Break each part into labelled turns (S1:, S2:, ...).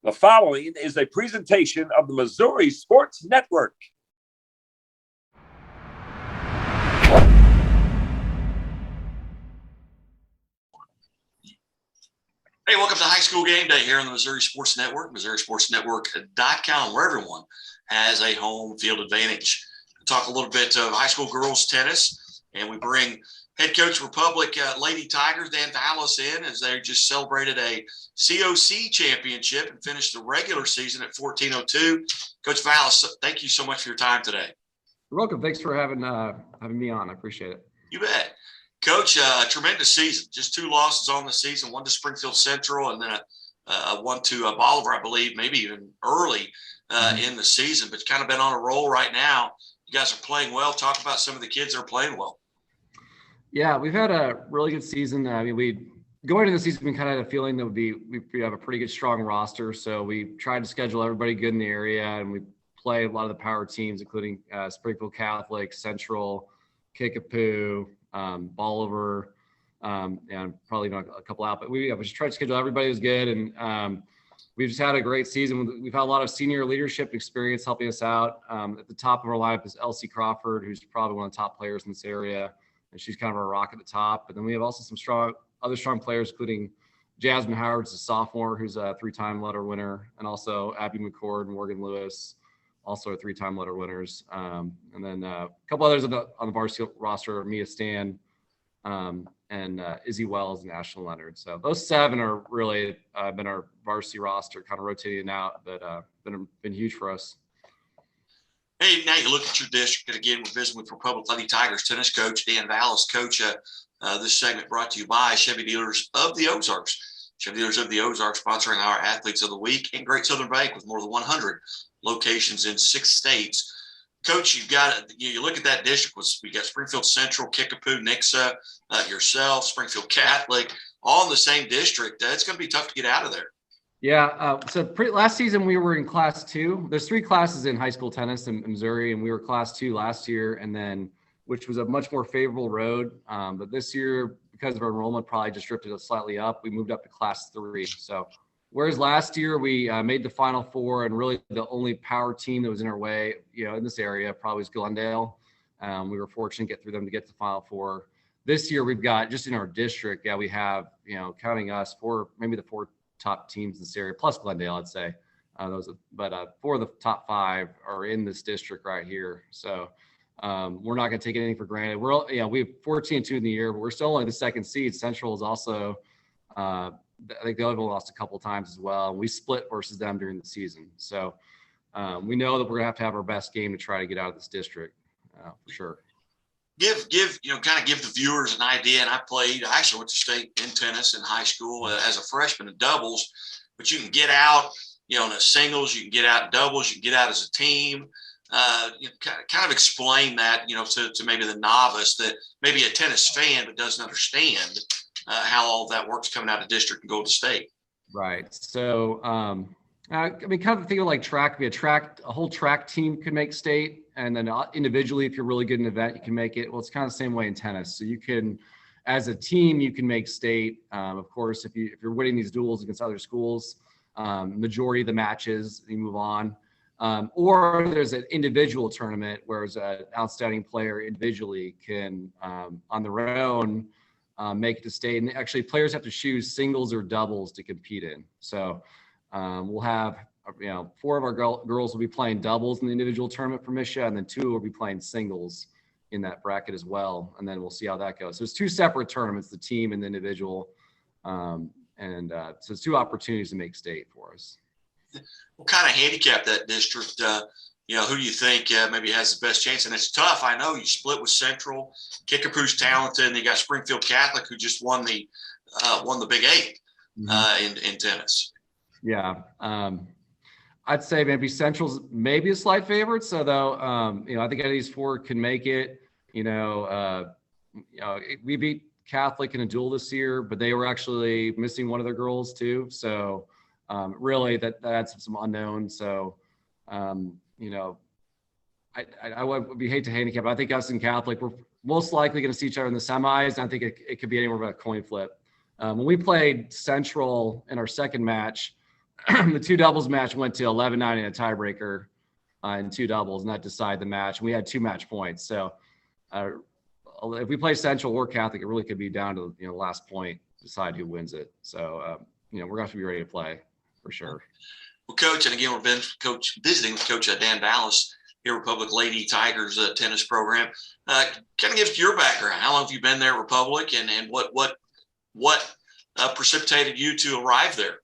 S1: The following is a presentation of the Missouri Sports Network.
S2: Hey, welcome to High School Game Day here on the Missouri Sports Network, MissouriSportsNetwork.com, where everyone has a home field advantage. We talk a little bit of high school girls tennis, and we bring head coach Republic Lady Tigers, Dan Valles, in as they just celebrated a COC championship and finished the regular season at 1402. Coach Valles, thank you so much for your time today.
S3: You're welcome. Thanks for having me on. I appreciate it.
S2: You bet. Coach, tremendous season. Just 2 losses on the season, one to Springfield Central and then one to Bolivar, I believe, maybe even early in the season, but kind of been on a roll right now. You guys are playing well. Talk about some of the kids that are playing well.
S3: Yeah, we've had a really good season. I mean, going into the season, we kind of had a feeling that we have a pretty good, strong roster. So we tried to schedule everybody good in the area, and we play a lot of the power teams, including Springfield Catholic, Central, Kickapoo, Bolivar, and probably a couple out, but we just tried to schedule everybody was good. And we've just had a great season. We've had a lot of senior leadership experience helping us out. At the top of our lineup is Elsie Crawford, who's probably one of the top players in this area. And she's kind of our rock at the top. But then we have also some other strong players, including Jasmine Howard's a sophomore, who's a 3-time letter winner, and also Abby McCord and Morgan Lewis, also are 3-time letter winners. And then a couple others on the varsity roster, Mia Stan, and Izzy Wells and Ashley Leonard. So those 7 are really been our varsity roster, kind of rotating out, but been huge for us.
S2: Hey, now you look at your district, and again, we're visiting with Republic Lady Tigers tennis coach Dan Valles. Coach, this segment brought to you by Chevy Dealers of the Ozarks. Chevy Dealers of the Ozarks sponsoring our Athletes of the Week, and Great Southern Bank with more than 100 locations in 6 states. Coach, you look at that district. We got Springfield Central, Kickapoo, Nixa, yourself, Springfield Catholic, all in the same district. It's going to be tough to get out of there.
S3: Yeah. Last season we were in Class 2. There's 3 classes in high school tennis in Missouri, and we were Class 2 last year, and then which was a much more favorable road. But this year, because of our enrollment, probably just drifted us slightly up. We moved up to Class 3. So whereas last year we made the Final Four, and really the only power team that was in our way, in this area probably was Glendale. We were fortunate to get through them to get to the Final Four. This year we've got, just in our district, we have, counting us, maybe the 4 top teams in this area, plus Glendale, I'd say. 4 of the top 5 are in this district right here. So we're not going to take anything for granted. We have 14-2 in the year, but we're still only the 2nd seed. Central is also, I think the other one lost a couple of times as well. We split versus them during the season. So we know that we're going to have our best game to try to get out of this district for sure.
S2: Give the viewers an idea. And I actually went to state in tennis in high school as a freshman in doubles, but you can get out, in a singles, you can get out in doubles, you can get out as a team. Kind of explain that, to maybe the novice that maybe a tennis fan but doesn't understand how all of that works coming out of district and go to state.
S3: Right. So, kind of think of like track. A whole track team could make state, and then individually, if you're really good in an event, you can make it. Well, it's kind of the same way in tennis. So you can, as a team, you can make state. Of course, if you're winning these duels against other schools, majority of the matches, you move on. Or there's an individual tournament where an outstanding player individually can, on their own, make it to state. And actually, players have to choose singles or doubles to compete in. So we'll have, 4 of our girls will be playing doubles in the individual tournament for Misha, and then 2 will be playing singles in that bracket as well. And then we'll see how that goes. So it's 2 separate tournaments, the team and the individual. So it's 2 opportunities to make state for us.
S2: What kind of handicap that district? Who do you think maybe has the best chance? And it's tough. I know you split with Central. Kickapoo's talented, and you got Springfield Catholic, who just won the Big 8 in tennis.
S3: Yeah. I'd say maybe Central's maybe a slight favorite. So though, I think any of these 4 can make it. We beat Catholic in a duel this year, but they were actually missing one of their girls too. So really that adds some unknown. So, I would hate to handicap. I think us and Catholic, we're most likely going to see each other in the semis. And I think it could be anywhere but a coin flip. When we played Central in our second match, the two doubles match went to 11-9 in a tiebreaker in two doubles, and that decided the match. And we had 2 match points. So if we play Central or Catholic, it really could be down to the last point to decide who wins it. So we're going to have to be ready to play for sure.
S2: Well, Coach, and again, we've been visiting with Coach Dan Valles here, Republic Lady Tigers tennis program. Kind of give us your background. How long have you been there at Republic, and what precipitated you to arrive there?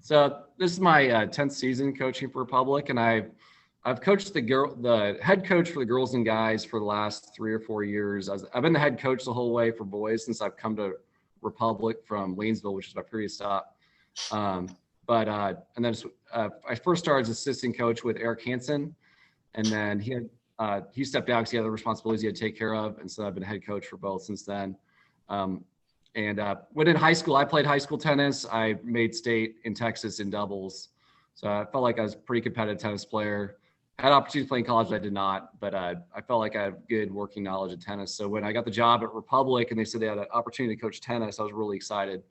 S3: So this is my 10th season coaching for Republic, and I've coached the head coach for the girls and guys for the last 3 or 4 years. I've been the head coach the whole way for boys since I've come to Republic from Waynesville, which is my previous stop. And then I first started as assistant coach with Eric Hansen, and then he stepped down because he had other responsibilities he had to take care of, and so I've been head coach for both since then. And when in high school, I played high school tennis. I made state in Texas in doubles, so I felt like I was a pretty competitive tennis player. I had opportunity to play in college, I did not, but I felt like I had good working knowledge of tennis. So when I got the job at Republic and they said they had an opportunity to coach tennis, I was really excited,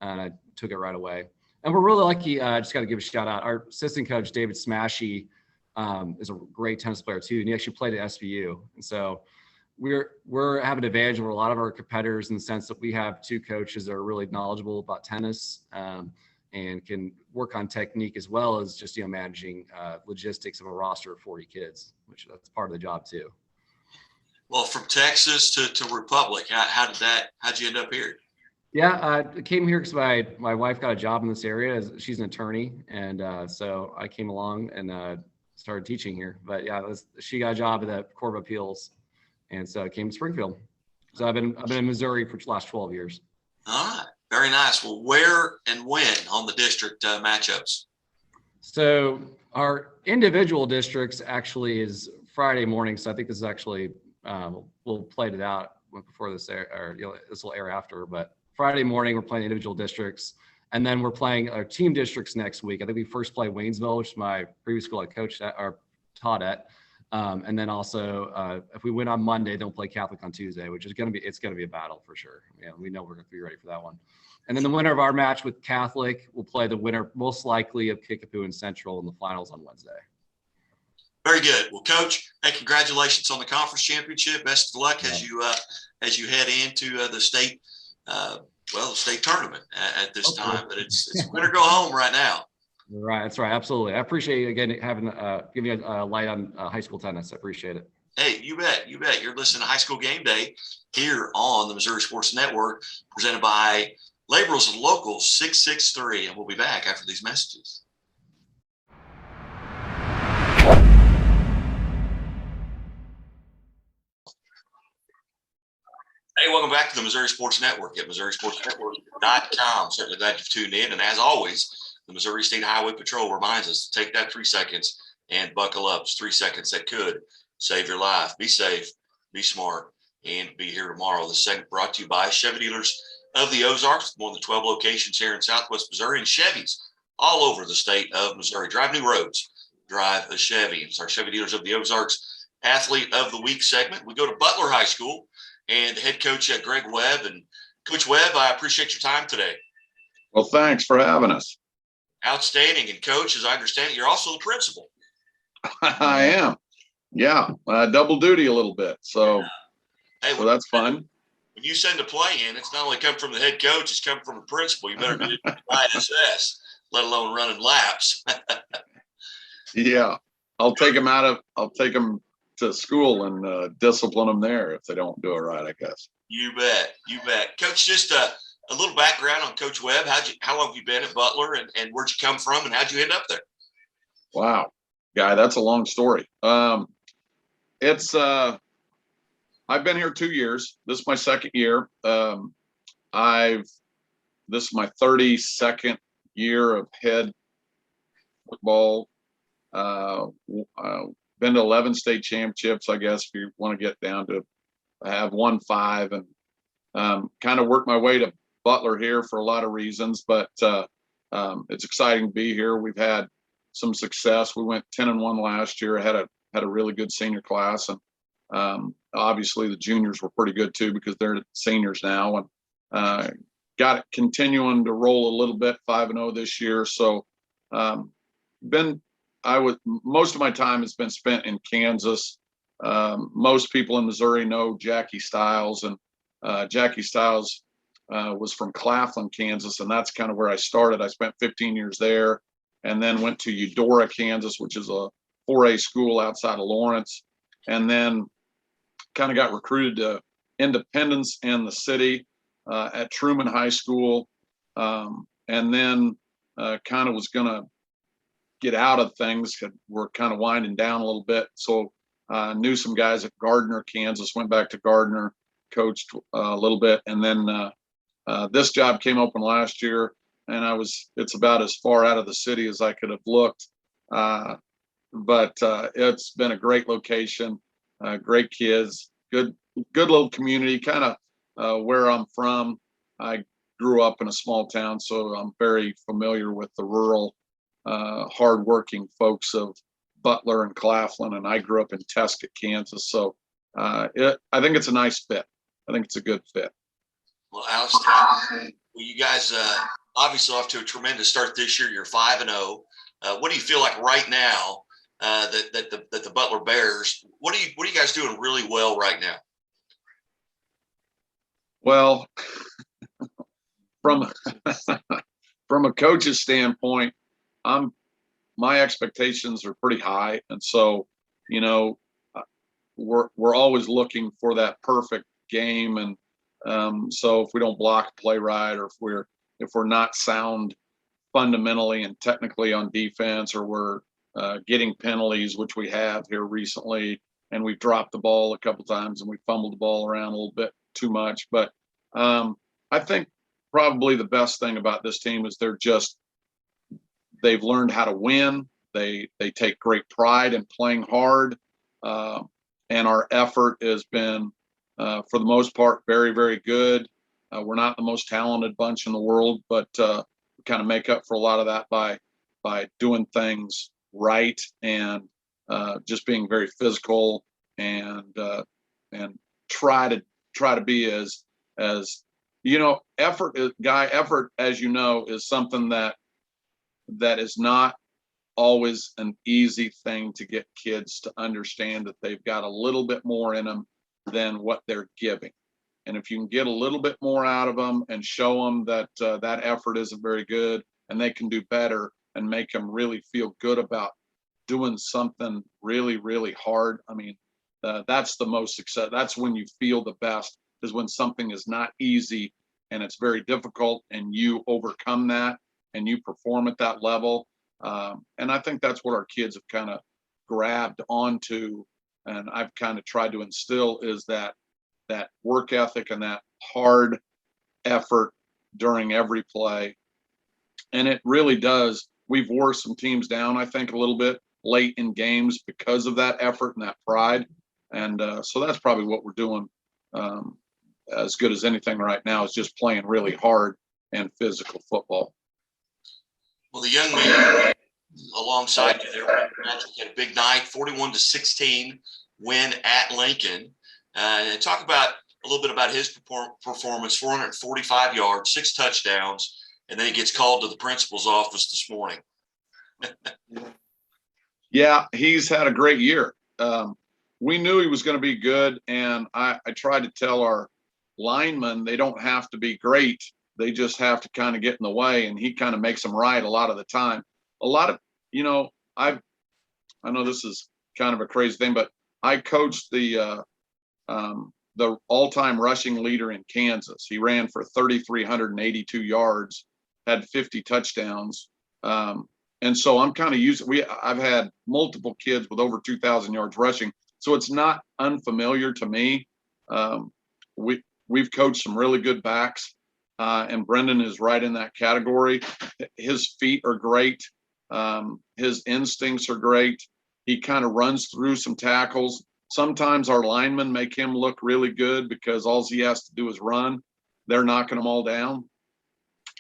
S3: and I took it right away. And we're really lucky. I just got to give a shout out. Our assistant coach, David Smashy, is a great tennis player too, and he actually played at SVU. And so we're having an advantage over a lot of our competitors in the sense that we have 2 coaches that are really knowledgeable about tennis and can work on technique as well as just managing logistics of a roster of 40 kids, which that's part of the job too.
S2: Well, from Texas to Republic, how'd you end up here?
S3: Yeah, I came here because my wife got a job in this area. She's an attorney, and so I came along and started teaching here. But yeah, she got a job at the Court of Appeals, and so I came to Springfield. So I've been in Missouri for the last 12 years.
S2: All right, very nice. Well, where and when on the district matchups? So
S3: our individual districts actually is Friday morning. So I think this is actually we'll play it out before this air, or this will air after, but. Friday morning, we're playing individual districts, and then we're playing our team districts next week. I think we first play Waynesville, which is my previous school I coached at or taught at, and then also if we win on Monday, then we'll play Catholic on Tuesday, which is going to be a battle for sure. Yeah, we know we're going to be ready for that one. And then the winner of our match with Catholic will play the winner most likely of Kickapoo and Central in the finals on Wednesday.
S2: Very good. Well, Coach, hey, congratulations on the conference championship. Best of luck as you head into the state. The state tournament at this time, but it's win or go home right now.
S3: Right, that's right, absolutely. I appreciate you again having giving you a light on high school tennis. I appreciate it.
S2: Hey, you bet. You're listening to High School Game Day here on the Missouri Sports Network, presented by Laborers and Locals 663, and we'll be back after these messages. Hey, welcome back to the Missouri Sports Network at MissouriSportsNetwork.com. Certainly glad you've tuned in. And as always, the Missouri State Highway Patrol reminds us to take that 3 seconds and buckle up. It's 3 seconds that could save your life. Be safe, be smart, and be here tomorrow. This segment brought to you by Chevy Dealers of the Ozarks, more than 12 locations here in Southwest Missouri, and Chevys all over the state of Missouri. Drive new roads, drive a Chevy. It's our Chevy Dealers of the Ozarks Athlete of the Week segment. We go to Butler High School and head coach Greg Webb. And Coach Webb, I appreciate your time today.
S4: Well, thanks for having us.
S2: Outstanding. And Coach, as I understand it, you're also the principal.
S4: I am. Yeah. Double duty a little bit. So, so that's fun.
S2: When you send a play in, it's not only come from the head coach, it's come from the principal. You better do ISS, let alone running laps.
S4: Yeah. I'll take them to school and discipline them there if they don't do it right, I guess.
S2: You bet. Coach, just a little background on Coach Webb. How long have you been at Butler, and where'd you come from, and how'd you end up there?
S4: Wow. Guy, that's a long story. I've been here 2 years. This is my second year. This is my 32nd year of head football. Been to 11 state championships, I guess, if you want to get down to. I have won 5, and kind of worked my way to Butler here for a lot of reasons, but it's exciting to be here. We've had some success. We went 10-1 last year. I had a really good senior class, and obviously the juniors were pretty good too because they're seniors now, and got it continuing to roll a little bit, 5-0 this year. So most of my time has been spent in Kansas. Most people in Missouri know Jackie Stiles, and Jackie Stiles was from Claflin, Kansas, and that's kind of where I started. I spent 15 years there, and then went to Eudora, Kansas, which is a 4A school outside of Lawrence, and then kind of got recruited to Independence and the city at Truman High School, and then kind of was going to get out of things. We're kind of winding down a little bit, so knew some guys at Gardner, Kansas. Went back to Gardner, coached a little bit, and then this job came open last year, and it's about as far out of the city as I could have looked, but it's been a great location, great kids, good little community, kind of where I'm from. I grew up in a small town, so I'm very familiar with the rural, hardworking folks of Butler and Claflin, and I grew up in Tescott, Kansas. So I think it's a nice fit. I think it's a good fit.
S2: Well, Alex, you guys obviously off to a tremendous start this year. You're 5-0. What do you feel like right now that the Butler Bears? What are you guys doing really well right now?
S4: Well, from a coach's standpoint, my expectations are pretty high, and so we're always looking for that perfect game, and so if we don't block, play right, or if we're not sound fundamentally and technically on defense, or we're getting penalties, which we have here recently, and we've dropped the ball a couple times and we fumbled the ball around a little bit too much. But I think probably the best thing about this team is they've learned how to win. They take great pride in playing hard, and our effort has been, for the most part, very, very good. We're not the most talented bunch in the world, but we kind of make up for a lot of that by doing things right, and just being very physical, and try to be as effort, as you know, is something that is not always an easy thing to get kids to understand, that they've got a little bit more in them than what they're giving. And if you can get a little bit more out of them and show them that that effort isn't very good and they can do better, and make them really feel good about doing something really, really hard. I mean, that's the most success. That's when you feel the best, is when something is not easy and it's very difficult, and you overcome that and you perform at that level. And I think that's what our kids have kind of grabbed onto, and I've kind of tried to instill, is that work ethic and that hard effort during every play. And it really does. We've wore some teams down, I think, a little bit late in games because of that effort and that pride. And so that's probably what we're doing as good as anything right now, is just playing really hard and physical football.
S2: Well, the young man alongside you there, Patrick, had a big night, 41-16 win at Lincoln. And talk about a little bit about his performance: 445 yards, 6 touchdowns, and then he gets called to the principal's office this morning.
S4: Yeah, he's had a great year. We knew he was going to be good, and I tried to tell our linemen they don't have to be great. They just have to kind of get in the way, and he kind of makes them right a lot of the time. A lot of, I know this is kind of a crazy thing, but I coached the all-time rushing leader in Kansas. He ran for 3,382 yards, had 50 touchdowns. And so I'm kind of I've had multiple kids with over 2,000 yards rushing, so it's not unfamiliar to me. We've coached some really good backs, and Brendan is right in that category. His feet are great. His instincts are great. He kind of runs through some tackles. Sometimes our linemen make him look really good because all he has to do is run. They're knocking them all down.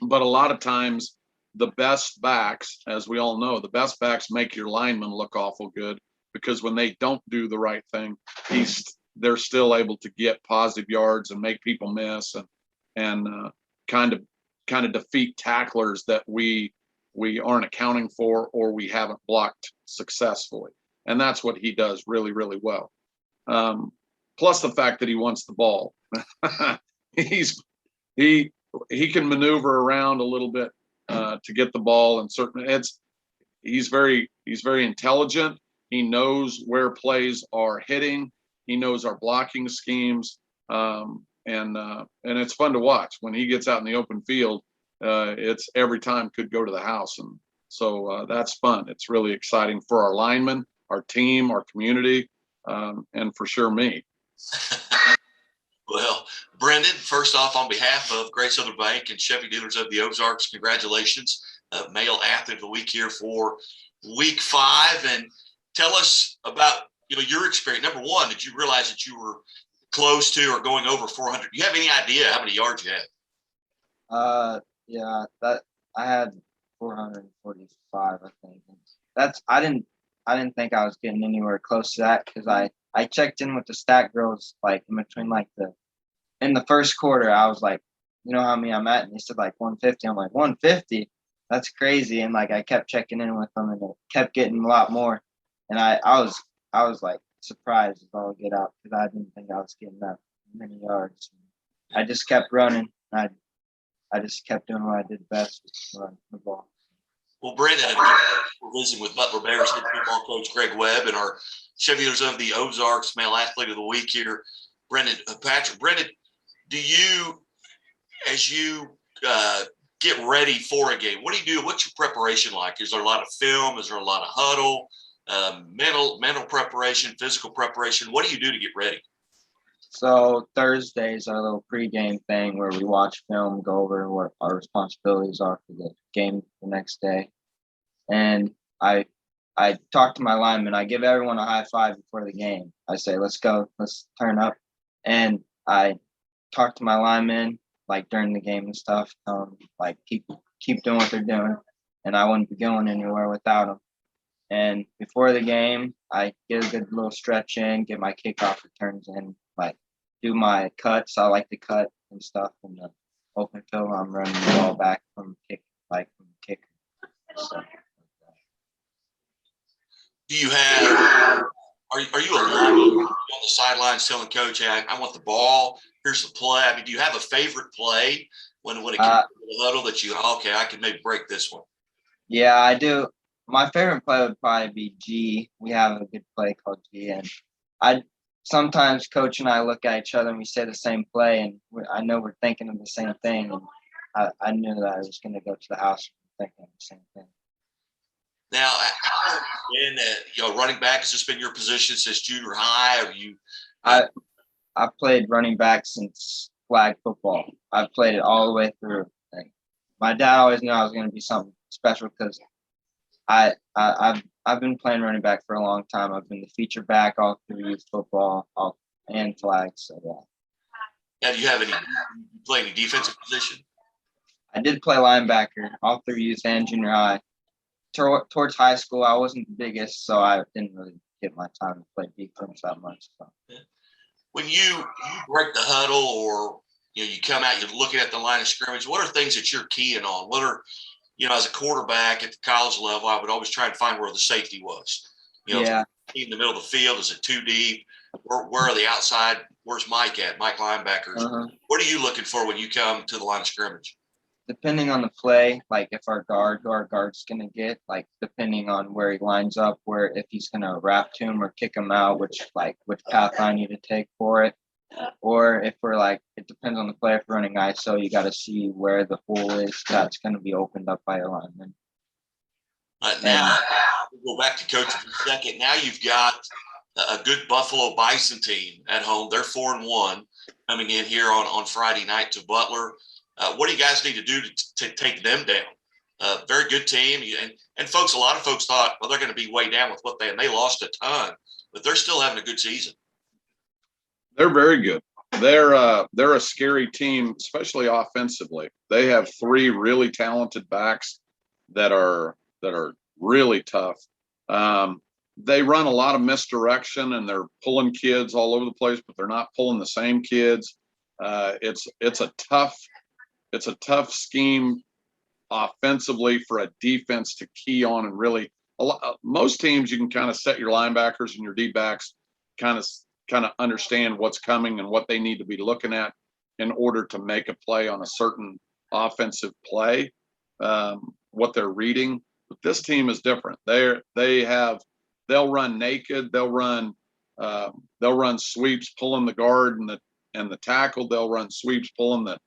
S4: But a lot of times, the best backs, as we all know, the best backs make your linemen look awful good, because when they don't do the right thing, they're still able to get positive yards and make people miss. And kind of defeat tacklers that we aren't accounting for or we haven't blocked successfully. And that's what he does really, really well. Plus the fact that he wants the ball. He can maneuver around a little bit to get the ball, and he's very intelligent. He knows where plays are hitting. He knows our blocking schemes, and it's fun to watch when he gets out in the open field. It's every time could go to the house, and so that's fun. It's really exciting for our linemen, our team, our community, and for sure me.
S2: Well, Brendan, first off, on behalf of Great Southern Bank and Chevy Dealers of the Ozarks, congratulations, male athlete of the week here for week 5. And tell us about, your experience. Number one, did you realize that you were close to or going over 400? Do you have any idea how many yards you had?
S5: Yeah, that I had 445, I think. I didn't think I was getting anywhere close to that, because I checked in with the stat girls like in between in the first quarter. I was like, how many I'm at, and they said like 150. I'm like, 150? That's crazy. And I kept checking in with them, and it kept getting a lot more. And I was like surprised as all get out, because I didn't think I was getting that many yards. I just kept running. I just kept doing what I did best, run the ball.
S2: Well, Brendan, we're visiting with Butler Bears head football coach Greg Webb and our Chevy Dealers of the Ozarks male athlete of the week here, Brendan Patrick. Brendan, do you, as you get ready for a game, what do you do? What's your preparation like? Is there a lot of film? Is there a lot of huddle? Mental preparation, physical preparation? What do you do to get ready?
S5: So Thursdays are a little pregame thing where we watch film, go over what our responsibilities are for the game the next day. And I talk to my linemen. I give everyone a high five before the game. I say, let's go, let's turn up. And I talk to my linemen during the game and stuff, keep doing what they're doing. And I wouldn't be going anywhere without them. And before the game, I get a good little stretch in, get my kickoff returns in, do my cuts. I like to cut and stuff in the open field. I'm running the ball back from kick, from the kicker. So,
S2: do you have? Are you alone on the sidelines telling coach, "Hey, I want the ball. Here's the play"? I mean, do you have a favorite play when it comes to the huddle that I can maybe break this one?
S5: Yeah, I do. My favorite play would probably be G. We have a good play called G, and sometimes coach and I look at each other and we say the same play, and I know we're thinking of the same thing. And I knew that I was going to go to the house thinking of the same thing.
S2: Now, running back, has this been your position since junior high? Have you?
S5: I played running back since flag football. I played it all the way through. And my dad always knew I was going to be something special, because I've been playing running back for a long time. I've been the feature back all through youth football and flags. So yeah.
S2: Now, do you play any defensive position?
S5: I did play linebacker all through youth and junior high. Towards high school, I wasn't the biggest, so I didn't really get my time to play defense that much. So.
S2: Yeah. When you break the huddle, or you come out, you're looking at the line of scrimmage, what are things that you're keying on? What are, as a quarterback at the college level, I would always try to find where the safety was.
S5: Yeah.
S2: In the middle of the field, is it too deep? Where are the outside? Where's Mike at? Mike linebackers.
S5: Uh-huh.
S2: What are you looking for when you come to the line of scrimmage?
S5: Depending on the play, if who our guard's going to get, depending on where he lines up, if he's going to wrap to him or kick him out, which path I need to take for it. Or if we're it depends on the play. If we're running ISO, you got to see where the hole is that's going to be opened up by a lineman.
S2: Now, we'll go back to coach for a second. Now you've got a good Buffalo Bison team at home. They're 4-1 coming in here on Friday night to Butler. What do you guys need to do to take them down? Very good team. And folks, a lot of folks thought, well, they're going to be way down with what they lost a ton, but they're still having a good season.
S4: They're very good. They're a scary team, especially offensively. They have 3 really talented backs that are really tough. They run a lot of misdirection, and they're pulling kids all over the place, but they're not pulling the same kids. It's a tough it's a tough scheme offensively for a defense to key on, and really most teams you can kind of set your linebackers and your D-backs kind of understand what's coming and what they need to be looking at in order to make a play on a certain offensive play, what they're reading. But this team is different. They'll run naked, they'll run sweeps pulling the guard and the tackle, they'll run sweeps pulling the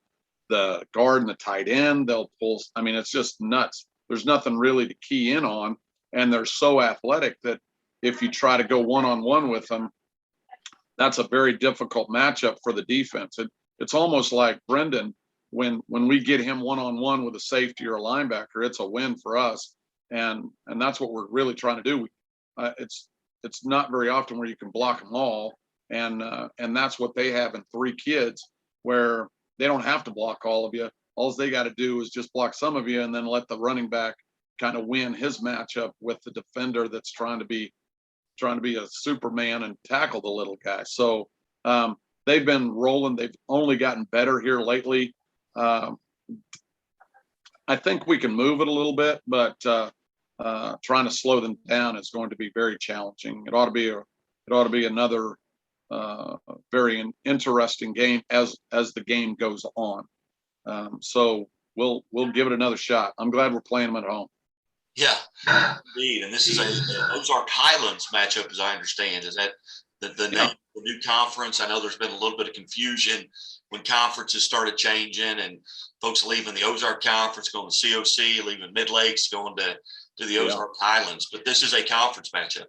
S4: guard and the tight end, they'll pull. I mean, it's just nuts. There's nothing really to key in on, and they're so athletic that if you try to go one-on-one with them, that's a very difficult matchup for the defense. It's almost like Brendan, when we get him one-on-one with a safety or a linebacker, it's a win for us. And that's what we're really trying to do. It's not very often where you can block them all. And that's what they have in 3 kids, where they don't have to block all of you. All they got to do is just block some of you and then let the running back kind of win his matchup with the defender that's trying to be a Superman and tackle the little guy. So they've been rolling. They've only gotten better here lately. I think we can move it a little bit, but trying to slow them down is going to be very challenging. It ought to be another very interesting game as the game goes on. So we'll give it another shot. I'm glad we're playing them at home.
S2: Yeah, indeed. And this is a Ozark Highlands matchup, as I understand. Is that the name of the new conference? I know there's been a little bit of confusion when conferences started changing and folks leaving the Ozark Conference, going to COC, leaving Mid Lakes, going to the Ozark Highlands. But this is a conference matchup.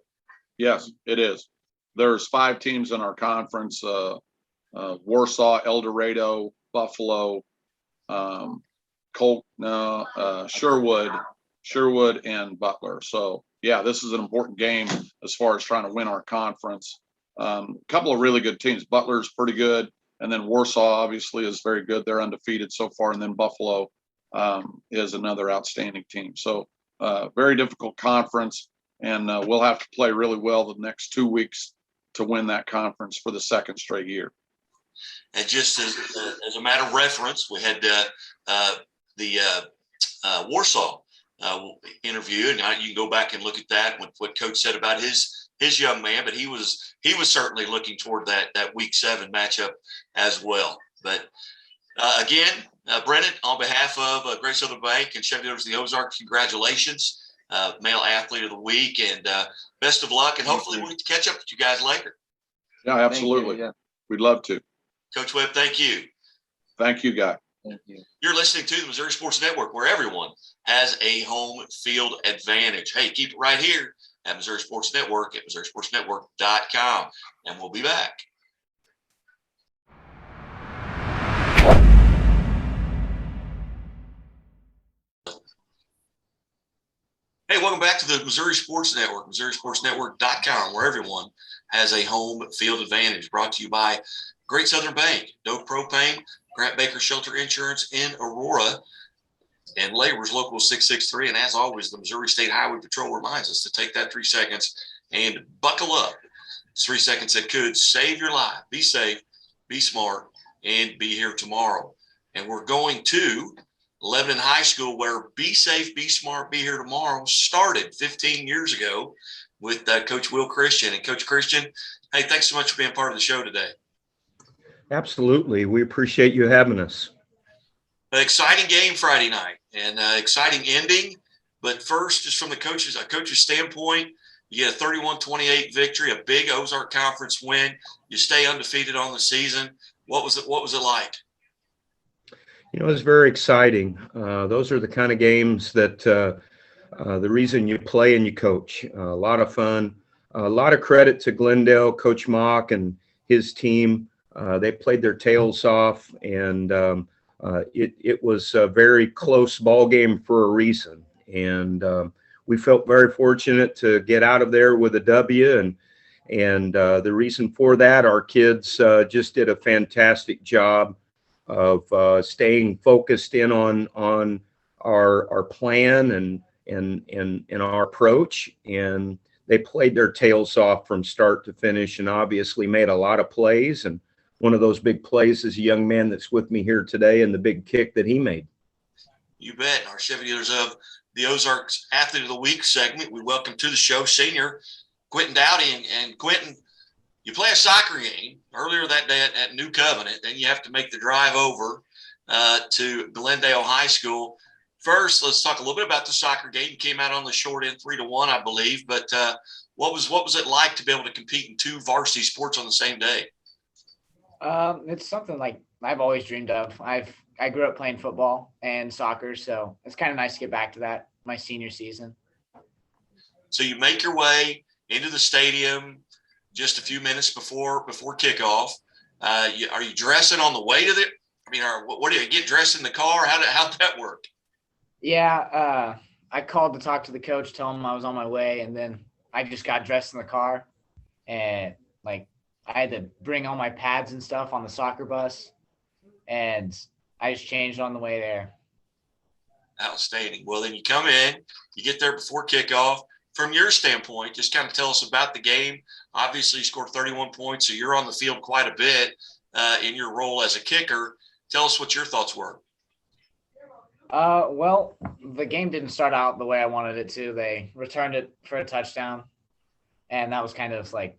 S4: Yes, it is. There's 5 teams in our conference: Warsaw, El Dorado, Buffalo, Sherwood, and Butler. So yeah, this is an important game as far as trying to win our conference. A couple of really good teams. Butler's pretty good, and then Warsaw obviously is very good. They're undefeated so far, and then Buffalo is another outstanding team. So very difficult conference, and we'll have to play really well the next 2 weeks to win that conference for the 2nd straight year.
S2: And just as a matter of reference, we had the Warsaw interview, and you can go back and look at that, what Coach said about his young man, but he was certainly looking toward that week 7 matchup as well. But again, Brennan, on behalf of Great Southern Bank and Chevy Dealers of the Ozarks, congratulations, male athlete of the week, and best of luck, and hopefully we'll get to catch up with you guys later.
S4: Yeah, absolutely. We'd love to.
S2: Coach Webb, thank you.
S4: Thank you, Guy.
S5: Thank you.
S2: You're listening to the Missouri Sports Network, where everyone has a home field advantage. Hey, keep it right here at Missouri Sports Network at MissouriSportsNetwork.com, and we'll be back. Hey, welcome back to the Missouri Sports Network, MissouriSportsNetwork.com, where everyone has a home field advantage. Brought to you by Great Southern Bank, Doak Propane, Grant Baker Shelter Insurance in Aurora, and Labor's Local 663. And as always, the Missouri State Highway Patrol reminds us to take that 3 seconds and buckle up. It's 3 seconds that could save your life. Be safe, be smart, and be here tomorrow. And we're going to Lebanon High School, where Be Safe, Be Smart, Be Here Tomorrow started 15 years ago with Coach Will Christian. And Coach Christian, hey, thanks so much for being part of the show today.
S6: Absolutely. We appreciate you having us.
S2: An exciting game Friday night and exciting ending. But first, just from a coach's standpoint, you get a 31-28 victory, a big Ozark Conference win. You stay undefeated on the season. What was it like?
S6: You know, it was very exciting. Those are the kind of games that the reason you play and you coach. A lot of fun. A lot of credit to Glendale, Coach Mock, and his team. They played their tails off, and it was a very close ball game for a reason. And we felt very fortunate to get out of there with a W. And the reason for that, our kids just did a fantastic job of staying focused in on our plan and our approach. And they played their tails off from start to finish, and obviously made a lot of plays and one of those big plays is a young man that's with me here today and the big kick that he made.
S2: You bet. Our Chevy Dealers of the Ozarks Athlete of the Week segment, we welcome to the show senior Quentin Dowdy. And Quentin, you play a soccer game earlier that day at New Covenant, then you have to make the drive over to Glendale High School. First, let's talk a little bit about the soccer game. You came out on the short end 3-1, I believe, but what was it like to be able to compete in two varsity sports on the same day?
S7: It's something like I've always dreamed of. I grew up playing football and soccer, so it's kind of nice to get back to that my senior season.
S2: So you make your way into the stadium just a few minutes before kickoff. Are you dressing on the way to the? I mean, what do you get dressed in the car? How'd that work?
S7: Yeah, I called to talk to the coach, tell him I was on my way, and then I just got dressed in the car, and like I had to bring all my pads and stuff on the soccer bus, and I just changed on the way there.
S2: Outstanding. Well, then you come in, you get there before kickoff. From your standpoint, just kind of tell us about the game. Obviously, you scored 31 points, so you're on the field quite a bit in your role as a kicker. Tell us what your thoughts were.
S7: Well, the game didn't start out the way I wanted it to. They returned it for a touchdown, and that was kind of like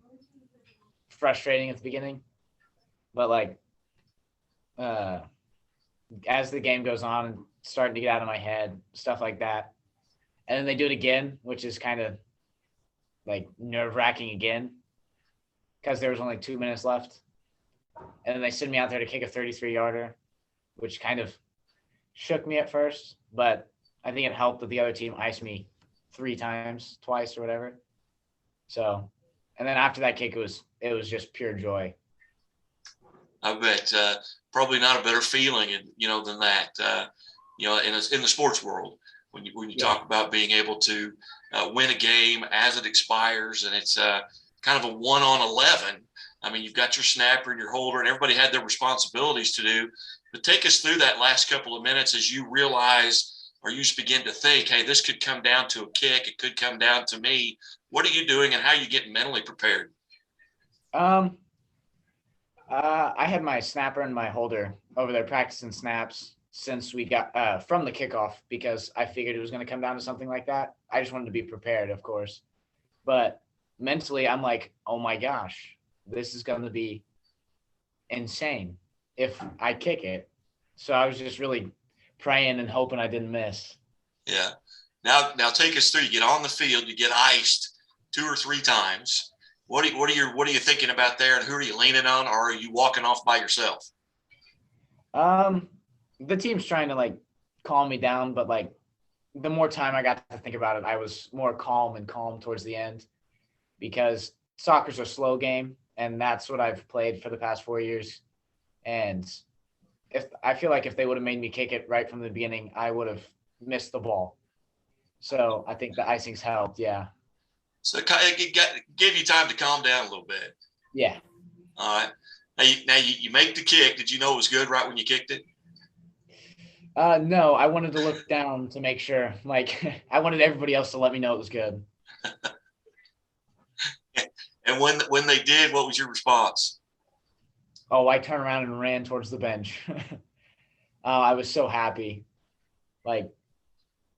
S7: frustrating at the beginning. But like, as the game goes on and starting to get out of my head, stuff like that. And then they do it again, which is kind of like nerve-wracking again because there was only 2 minutes left. And then they send me out there to kick a 33-yarder, which kind of shook me at first, but I think it helped that the other team iced me twice or whatever. So, and then after that kick, it was just pure joy.
S2: I bet probably not a better feeling, than that. In the sports world, when you talk about being able to win a game as it expires, and it's kind of a 1-on-11. I mean, you've got your snapper and your holder, and everybody had their responsibilities to do. But take us through that last couple of minutes as you realize, or you just begin to think, hey, this could come down to a kick. It could come down to me. What are you doing, and how are you getting mentally prepared?
S7: I had my snapper and my holder over there practicing snaps since we got from the kickoff because I figured it was going to come down to something like that. I just wanted to be prepared, of course. But mentally, I'm like, oh my gosh, this is going to be insane if I kick it. So I was just really praying and hoping I didn't miss.
S2: Yeah. Now take us through. You get on the field, you get iced 2 or 3 times. What are you thinking about there, and who are you leaning on, or are you walking off by yourself?
S7: The team's trying to like calm me down, but like the more time I got to think about it, I was more calm towards the end because soccer's a slow game, and that's what I've played for the past 4 years. And I feel like if they would have made me kick it right from the beginning, I would have missed the ball. So I think the icing's helped. Yeah.
S2: So it gave you time to calm down a little bit.
S7: Yeah.
S2: All right. Now you make the kick. Did you know it was good right when you kicked it?
S7: No, I wanted to look down to make sure. Like, I wanted everybody else to let me know it was good.
S2: And when they did, what was your response?
S7: Oh, I turned around and ran towards the bench. I was so happy. Like,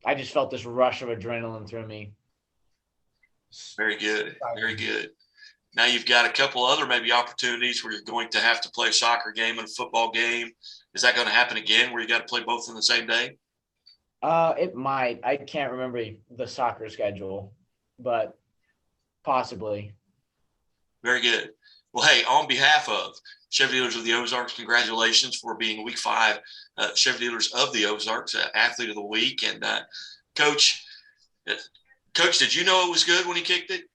S7: I just felt this rush of adrenaline through me.
S2: Very good. Very good. Now you've got a couple other maybe opportunities where you're going to have to play a soccer game and a football game. Is that going to happen again where you got to play both in the same day?
S7: It might. I can't remember the soccer schedule, but possibly.
S2: Very good. Well, hey, on behalf of Chevy Dealers of the Ozarks, congratulations for being Week 5 Chevy Dealers of the Ozarks Athlete of the Week. And Coach, did you know it was good when he kicked it?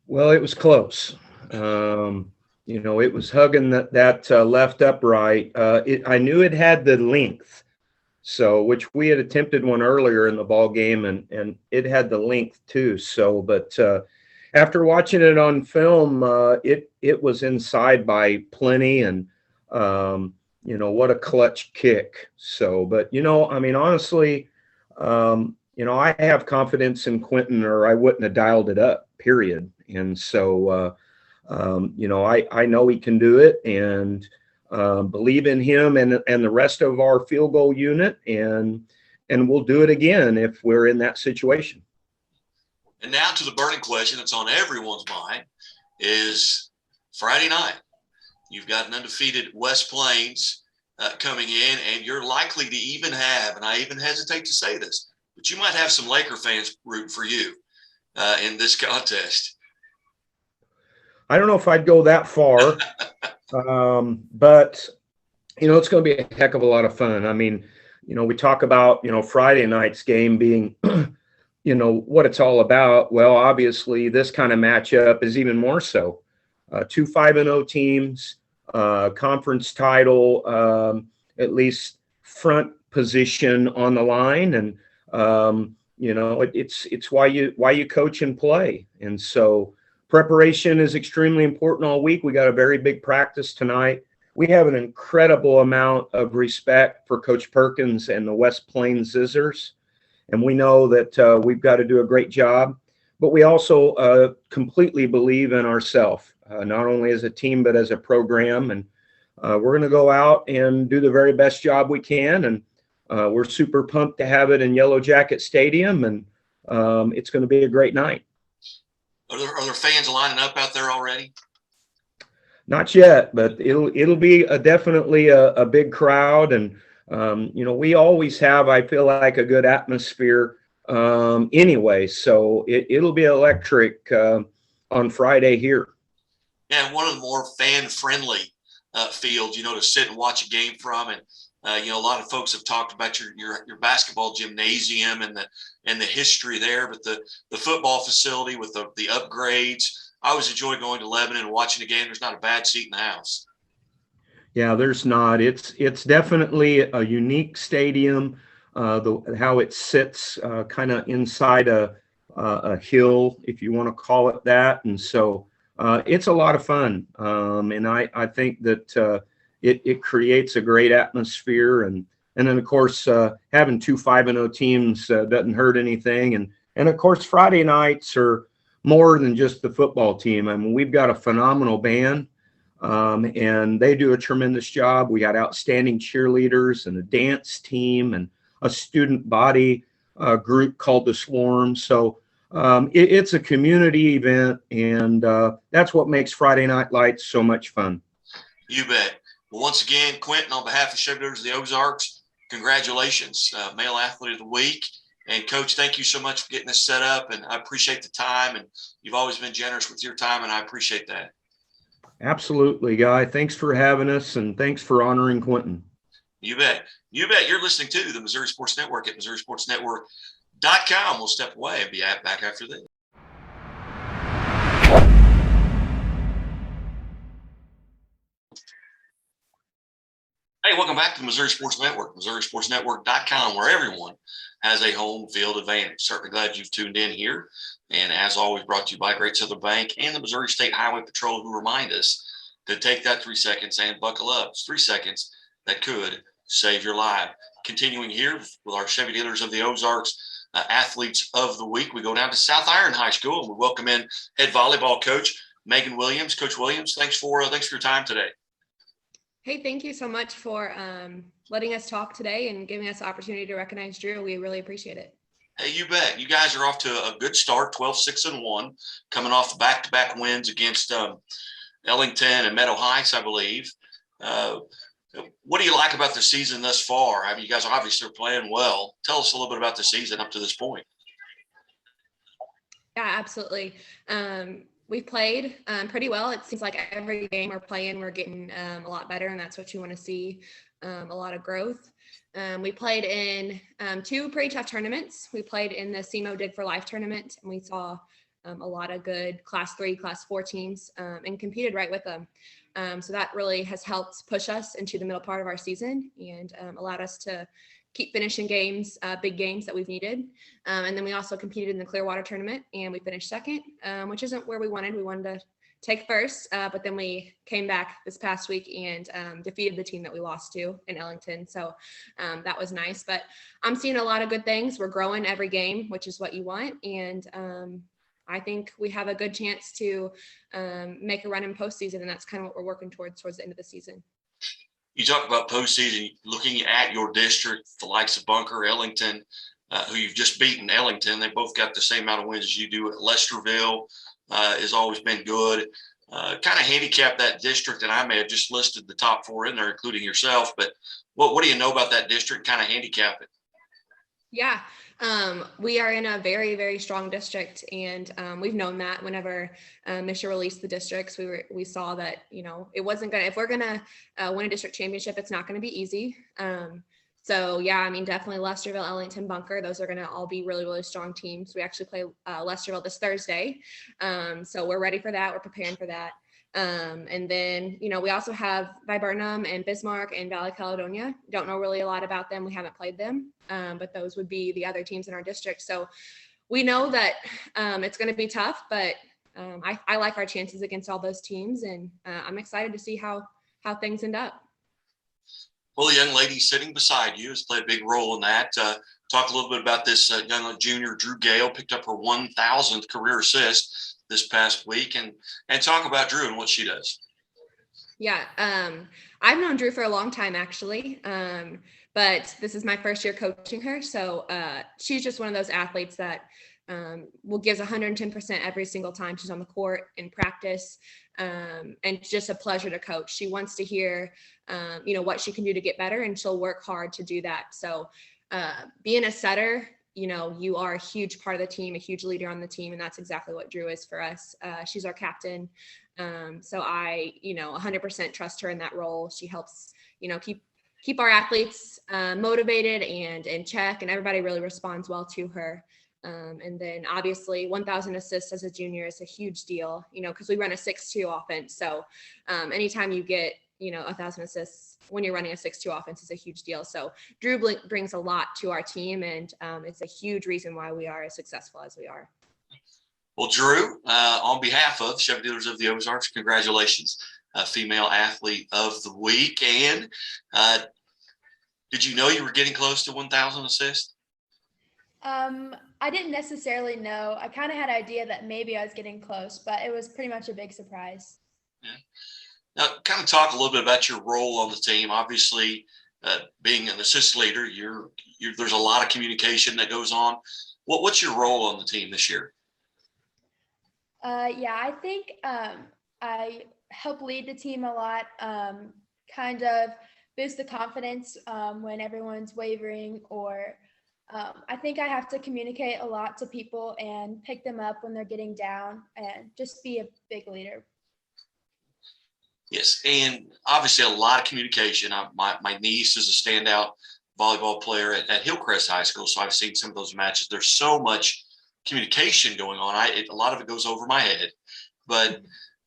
S6: Well, it was close. It was hugging that left upright. I knew it had the length, which we had attempted one earlier in the ball game, and it had the length too. So, but after watching it on film, it was inside by plenty, and what a clutch kick. So, but honestly, I have confidence in Quentin, or I wouldn't have dialed it up. Period. And so I know he can do it, and believe in him and the rest of our field goal unit, and we'll do it again if we're in that situation.
S2: And now to the burning question that's on everyone's mind is Friday night. You've got an undefeated West Plains coming in, and you're likely to even have, and I even hesitate to say this, but you might have some Laker fans rooting for you in this contest.
S6: I don't know if I'd go that far, but it's going to be a heck of a lot of fun. I mean, we talk about Friday night's game being what it's all about. Well, obviously this kind of matchup is even more so. 2 5-0 teams, conference title, at least front position on the line, and it's why you coach and play. And so preparation is extremely important all week. We got a very big practice tonight. We have an incredible amount of respect for Coach Perkins and the West Plains Scissors, and we know that we've got to do a great job. But we also completely believe in ourselves, not only as a team but as a program. And we're going to go out and do the very best job we can. And we're super pumped to have it in Yellow Jacket Stadium, and it's going to be a great night.
S2: Are there fans lining up out there already?
S6: Not yet, but it'll be definitely a big crowd, and we always have, I feel like, a good atmosphere anyway. So it'll be electric on Friday here.
S2: Yeah, one of the more fan-friendly fields, to sit and watch a game from, and a lot of folks have talked about your basketball gymnasium and the history there, but the football facility with the upgrades. I always enjoy going to Lebanon and watching a game. There's not a bad seat in the house.
S6: Yeah, there's not. It's definitely a unique stadium. How it sits kind of inside a hill, if you want to call it that, and so it's a lot of fun. And I think that it creates a great atmosphere, and then of course having 2 5-0 teams doesn't hurt anything, and of course Friday nights are more than just the football team. I mean, we've got a phenomenal band, and they do a tremendous job. We got outstanding cheerleaders and a dance team and a student body group called the Swarm. So it's a community event, and that's what makes Friday Night Lights so much fun.
S2: You bet. Well, once again, Quentin, on behalf of Chevy Dealers of the Ozarks, congratulations, Male Athlete of the Week. And Coach, thank you so much for getting this set up, and I appreciate the time, and you've always been generous with your time, and I appreciate that. Absolutely, Guy. Thanks for having us, and thanks for honoring Quentin. You bet. You bet. You're listening to the Missouri Sports Network at MissouriSportsNetwork.com. We'll step away and be back after this. Hey, welcome back to the Missouri Sports Network, MissouriSportsNetwork.com, where everyone has a home field advantage. Certainly glad you've tuned in here. And as always, brought to you by Great Southern Bank and the Missouri State Highway Patrol, who remind us to take that 3 seconds and buckle up. It's 3 seconds that could save your life. Continuing here with our Chevy Dealers of the Ozarks Athletes of the Week, we go down to South Iron High School, and we welcome in head volleyball coach Megan Williams. Coach Williams, thanks for your time today.
S8: Hey, thank you so much for letting us talk today and giving us the opportunity to recognize Drew. We really appreciate it. Hey,
S2: you bet. You guys are off to a good start, 12-6-1, coming off the back-to-back wins against Ellington and Meadow Heights, I believe. What do you like about the season thus far? I mean, you guys obviously are playing well. Tell us a little bit about the season up to this point.
S8: Yeah, absolutely. We've played pretty well. It seems like every game we're playing, we're getting a lot better, and that's what you want to see, a lot of growth. We played in 2 pretty tough tournaments. We played in the SEMO Dig for Life tournament, and we saw a lot of good Class 3, Class 4 teams and competed right with them. So that really has helped push us into the middle part of our season and allowed us to keep finishing games, big games that we've needed. And then we also competed in the Clearwater tournament, and we finished second, which isn't where we wanted. We wanted to take first, but then we came back this past week and defeated the team that we lost to in Ellington. So that was nice, but I'm seeing a lot of good things. We're growing every game, which is what you want. And I think we have a good chance to make a run in postseason, and that's kind of what we're working towards the end of the season.
S2: You talk about postseason, looking at your district, the likes of Bunker, Ellington, who you've just beaten. Ellington, they both got the same amount of wins as you do. Lesterville has always been good. Kind of handicap that district, and I may have just listed the top 4 in there, including yourself. But what do you know about that district? Kind of handicap it.
S8: Yeah, we are in a very, very strong district, and we've known that whenever Misha released the districts, we saw that, you know, it wasn't gonna, if we're gonna win a district championship, it's not gonna be easy. So yeah, I mean, definitely Lesterville, Ellington, Bunker, those are gonna all be really, really strong teams. We actually play Lesterville this Thursday, so we're ready for that. We're preparing for that. And then, you know, we also have Viburnum and Bismarck and Valley Caledonia. Don't know really a lot about them. We haven't played them, but those would be the other teams in our district. So we know that it's going to be tough, but I like our chances against all those teams, and I'm excited to see how things end up.
S2: Well, the young lady sitting beside you has played a big role in that. Talk a little bit about this young junior, Drew Gale, picked up her 1,000th career assist this past week, and talk about Drew and what she does.
S8: Yeah, I've known Drew for a long time, actually, but this is my first year coaching her. So she's just one of those athletes that will gives 110% every single time she's on the court in practice, and just a pleasure to coach. She wants to hear, you know, what she can do to get better, and she'll work hard to do that. So being a setter, you know, you are a huge part of the team, a huge leader on the team. And that's exactly what Drew is for us. She's our captain. So I, you know, 100% trust her in that role. She helps, you know, keep our athletes motivated and in check, and everybody really responds well to her. And then obviously 1,000 assists as a junior is a huge deal, you know, because we run a 6-2 offense. So anytime you get, you know, 1,000 assists when you're running a 6-2 offense is a huge deal. So Drew brings a lot to our team, and it's a huge reason why we are as successful as we are.
S2: Well, Drew, on behalf of Chevy Dealers of the Ozarks, congratulations, Female Athlete of the Week. And did you know you were getting close to 1,000 assists?
S9: I didn't necessarily know. I kind of had an idea that maybe I was getting close, but it was pretty much a big surprise.
S2: Yeah. Now, kind of talk a little bit about your role on the team. Obviously, being an assist leader, there's a lot of communication that goes on. What's your role on the team this year?
S9: Yeah, I think I help lead the team a lot, kind of boost the confidence when everyone's wavering, or I think I have to communicate a lot to people and pick them up when they're getting down, and just be a big leader.
S2: Yes, and obviously a lot of communication. My niece is a standout volleyball player at Hillcrest High School, so I've seen some of those matches. There's so much communication going on. A lot of it goes over my head. But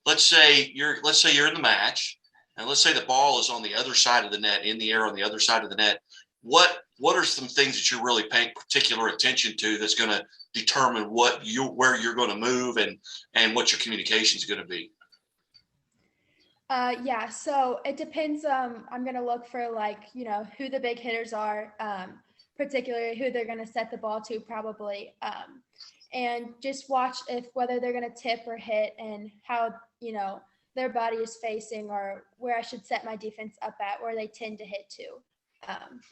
S2: let's say you're in the match, and let's say the ball is on the other side of the net, in the air on the other side of the net. What are some things that you're really paying particular attention to that's going to determine where you're going to move and what your communication is going to be?
S9: Yeah, so it depends. I'm going to look for, like, you know, who the big hitters are, particularly who they're going to set the ball to probably, and just watch whether they're going to tip or hit, and how, you know, their body is facing, or where I should set my defense up at, where they tend to hit to.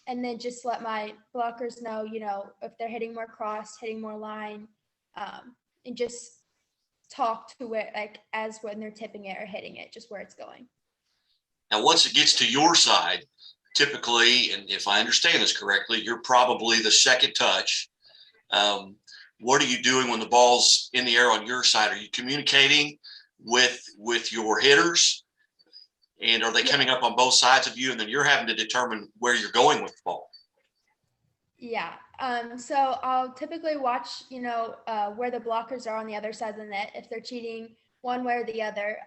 S9: And then just let my blockers know, you know, if they're hitting more cross, hitting more line, and just talk to where, like, as when they're tipping it or hitting it, just where it's going.
S2: Now, once it gets to your side, typically, and if I understand this correctly, you're probably the second touch. What are you doing when the ball's in the air on your side? Are you communicating with your hitters? And are they coming up on both sides of you, and then you're having to determine where you're going with the ball?
S9: Yeah. So I'll typically watch, you know, where the blockers are on the other side of the net, if they're cheating one way or the other.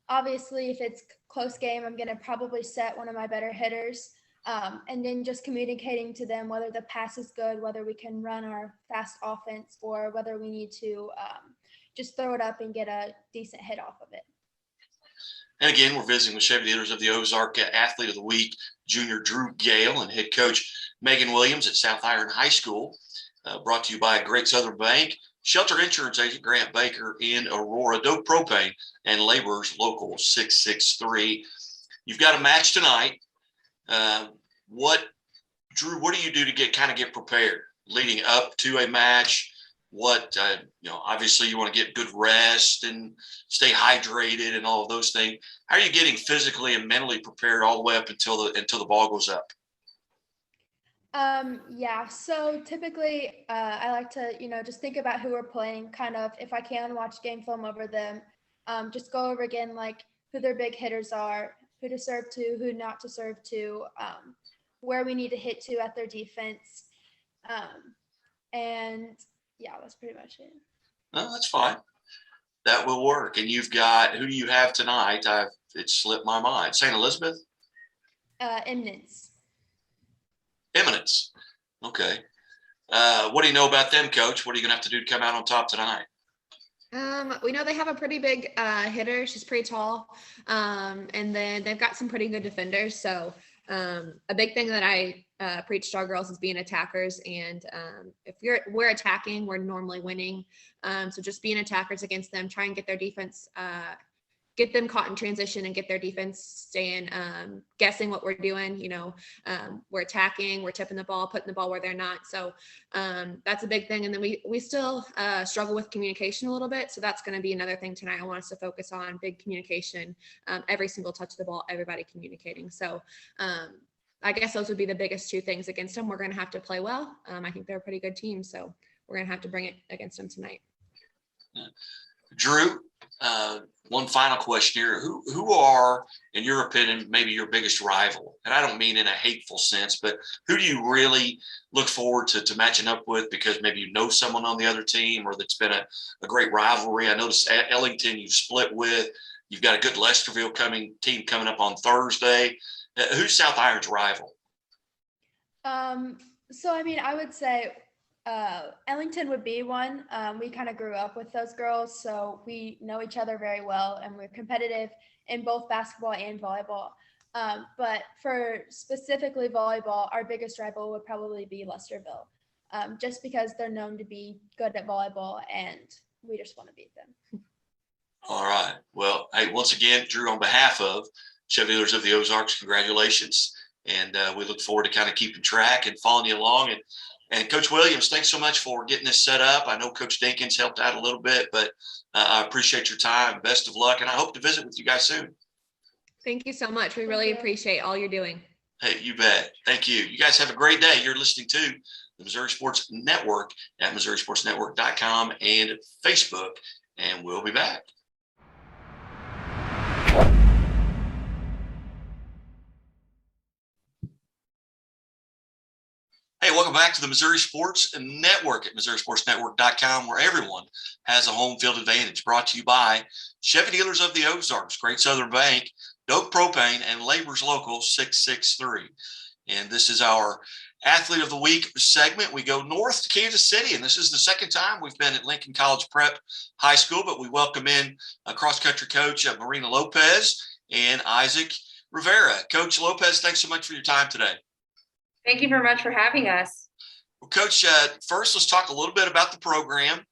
S9: Obviously, if it's close game, I'm going to probably set one of my better hitters, and then just communicating to them whether the pass is good, whether we can run our fast offense, or whether we need to just throw it up and get a decent hit off of it.
S2: And again, we're visiting with Chevy Dealers of the Ozark Athlete of the Week, Junior Drew Gale, and head coach Megan Williams at South Iron High School. Brought to you by Great Southern Bank, Shelter Insurance Agent Grant Baker in Aurora, Dope Propane and Laborers Local 663. You've got a match tonight. Drew, what do you do to get prepared leading up to a match? What, obviously you want to get good rest and stay hydrated and all of those things. How are you getting physically and mentally prepared all the way up until the ball goes up?
S9: Yeah, so typically I like to, just think about who we're playing, kind of, if I can, watch game film over them, just go over again, like who their big hitters are, who to serve to, who not to serve to, where we need to hit to at their defense. And yeah, that's pretty much it.
S2: No, that's fine. That will work. And you've got, who do you have tonight? It slipped my mind. St. Elizabeth?
S9: Eminence.
S2: Eminence. Okay. What do you know about them, Coach? What are you going to have to do to come out on top tonight?
S8: We know they have a pretty big hitter. She's pretty tall. And then they've got some pretty good defenders. So a big thing that I preach to our girls is being attackers. And if we're attacking, we're normally winning. So just being attackers against them, try and get their defense, get them caught in transition and get their defense staying, guessing what we're doing. We're attacking, we're tipping the ball, putting the ball where they're not. So that's a big thing. And then we still struggle with communication a little bit. So that's going to be another thing tonight. I want us to focus on big communication, every single touch of the ball, everybody communicating. So I guess those would be the biggest two things against them. We're going to have to play well. I think they're a pretty good team. So we're going to have to bring it against them tonight.
S2: Drew, one final question here. Who are, in your opinion, maybe your biggest rival? And I don't mean in a hateful sense, but who do you really look forward to matching up with because maybe you know someone on the other team or that's been a great rivalry? I noticed at Ellington you've split with. You've got a good Lesterville team coming up on Thursday. Who's South Iron's rival?
S9: So, I would say Ellington would be one. We kind of grew up with those girls, so we know each other very well, and we're competitive in both basketball and volleyball. But for specifically volleyball, our biggest rival would probably be Lesterville, just because they're known to be good at volleyball, and we just want to beat them.
S2: All right. Well, hey, once again, Drew, on behalf of Chevy Dealers of the Ozarks, congratulations. And we look forward to kind of keeping track and following you along. And Coach Williams, thanks so much for getting this set up. I know Coach Dinkins helped out a little bit, but I appreciate your time. Best of luck. And I hope to visit with you guys soon.
S8: Thank you so much. We really appreciate all you're doing.
S2: Hey, you bet. Thank you. You guys have a great day. You're listening to the Missouri Sports Network at MissouriSportsNetwork.com and Facebook. And we'll be back. Hey, welcome back to the Missouri Sports Network at MissouriSportsNetwork.com, where everyone has a home field advantage. Brought to you by Chevy Dealers of the Ozarks, Great Southern Bank, Dope Propane, and Laborers Local 663. And this is our Athlete of the Week segment. We go north to Kansas City, and this is the second time we've been at Lincoln College Prep High School, but we welcome in a cross-country coach, Marina Lopez, and Isaac Rivera. Coach Lopez, thanks so much for your time today.
S10: Thank you very much for having us.
S2: Well, Coach, first, let's talk a little bit about the program.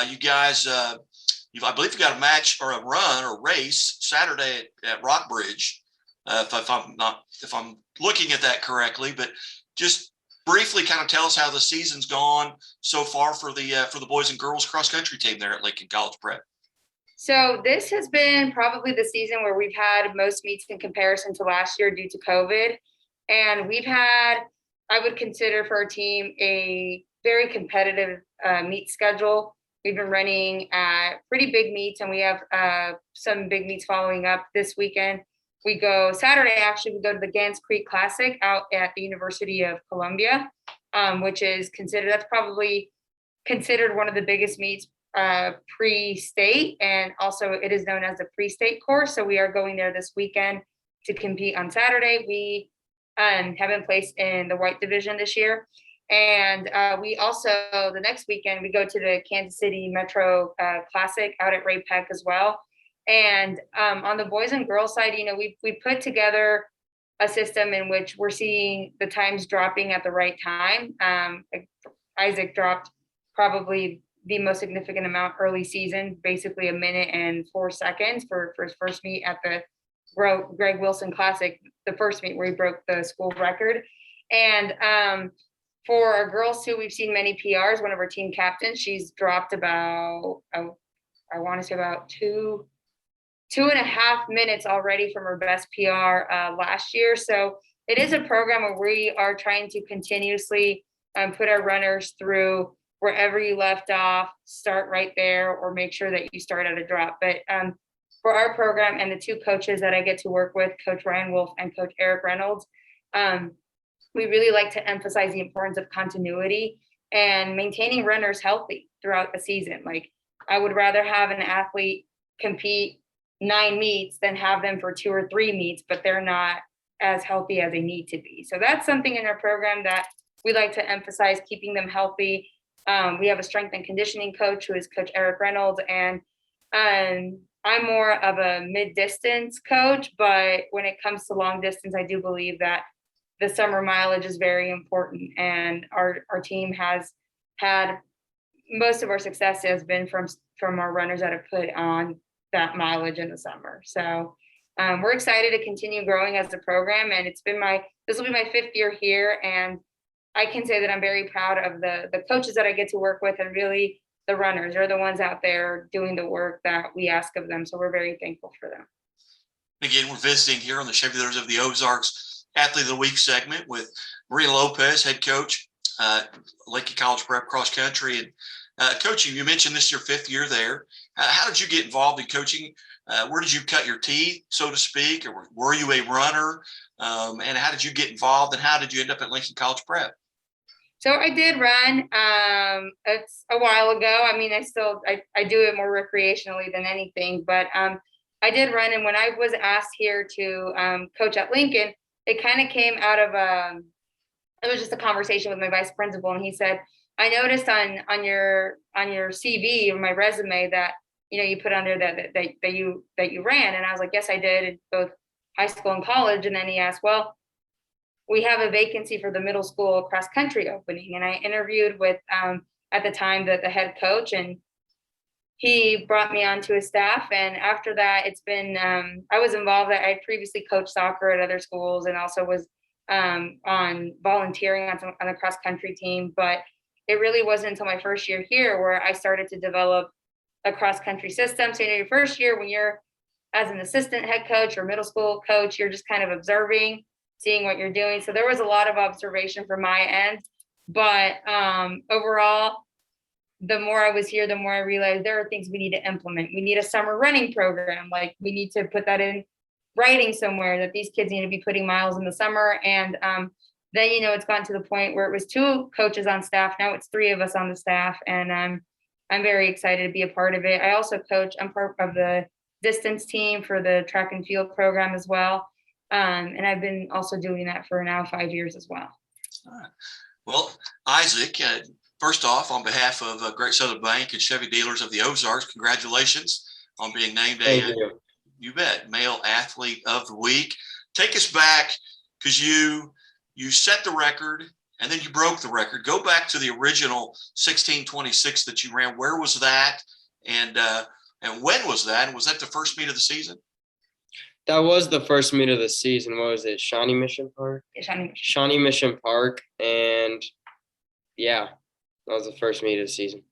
S2: You guys, I believe you got a match or a run or race Saturday at Rockbridge, if I'm looking at that correctly. But just briefly, kind of tell us how the season's gone so far for the boys and girls cross country team there at Lincoln College Prep.
S10: So this has been probably the season where we've had most meets in comparison to last year due to COVID, and we've had, I would consider for our team, a very competitive meet schedule. We've been running pretty big meets, and we have some big meets following up this weekend. We go Saturday, actually, we go to the Gans Creek Classic out at the University of Columbia, which is that's probably considered one of the biggest meets pre-state, and also it is known as a pre-state course. So we are going there this weekend to compete on Saturday. We have been placed in the white division this year. And we also, the next weekend, we go to the Kansas City Metro Classic out at Ray Peck as well. And on the boys and girls side, we put together a system in which we're seeing the times dropping at the right time. Isaac dropped probably the most significant amount early season, basically 1 minute and 4 seconds for his first meet at the Greg Wilson Classic, the first meet where he broke the school record. And for our girls too, we've seen many PRs. One of our team captains, she's dropped about, I want to say about 2.5 minutes already from her best PR last year. So it is a program where we are trying to continuously put our runners through wherever you left off, start right there, or make sure that you start at a drop. But for our program and the two coaches that I get to work with, Coach Ryan Wolf and Coach Eric Reynolds, we really like to emphasize the importance of continuity and maintaining runners healthy throughout the season. Like, I would rather have an athlete compete 9 meets than have them for 2 or 3 meets, but they're not as healthy as they need to be. So that's something in our program that we like to emphasize, keeping them healthy. We have a strength and conditioning coach who is Coach Eric Reynolds, and I'm more of a mid-distance coach, but when it comes to long distance, I do believe that the summer mileage is very important, and our team has had most of our success has been from our runners that have put on that mileage in the summer. So we're excited to continue growing as a program, and this will be my 5th year here, and I can say that I'm very proud of the coaches that I get to work with, and really the runners are the ones out there doing the work that we ask of them. So we're very thankful for them.
S2: Again, we're visiting here on the Chevy Dealers of the Ozarks Athlete of the Week segment with Maria Lopez, head coach, Lincoln College Prep cross country. And coaching, you mentioned this is your 5th year there. How did you get involved in coaching? Where did you cut your teeth, so to speak, or were you a runner? And how did you get involved, and how did you end up at Lincoln College Prep?
S10: So I did run. It's a while ago. I mean, I do it more recreationally than anything, but I did run. And when I was asked here to coach at Lincoln, it kind of came out of it was just a conversation with my vice principal, and he said, I noticed on your CV or my resume that you put on there that you ran, and I was like, yes, I did, in both high school and college. And then he asked, well, we have a vacancy for the middle school cross country opening, and I interviewed with at the time the head coach, and he brought me onto his staff. And after that, it's been I was involved. I previously coached soccer at other schools, and also was on volunteering on a cross country team, but it really wasn't until my first year here where I started to develop a cross country system. So your first year, when you're as an assistant head coach or middle school coach, you're just kind of observing, seeing what you're doing. So there was a lot of observation from my end, but overall, the more I was here, the more I realized there are things we need to implement. We need a summer running program. Like, we need to put that in writing somewhere, that these kids need to be putting miles in the summer. And then, it's gotten to the point where it was 2 coaches on staff. Now it's 3 of us on the staff. And I'm very excited to be a part of it. I also coach, I'm part of the distance team for the track and field program as well. And I've been also doing that for now 5 years as well.
S2: All right. Well, Isaac, first off, on behalf of Great Southern Bank and Chevy Dealers of the Ozarks, congratulations on being named you bet, Male Athlete of the Week. Take us back, because you set the record and then you broke the record. Go back to the original 16:26 that you ran. Where was that? And when was that? And was that the first meet of the season?
S11: That was the first meet of the season. What was it? Shawnee Mission Park? Shawnee Mission Park. And yeah, that was the first meet of the season.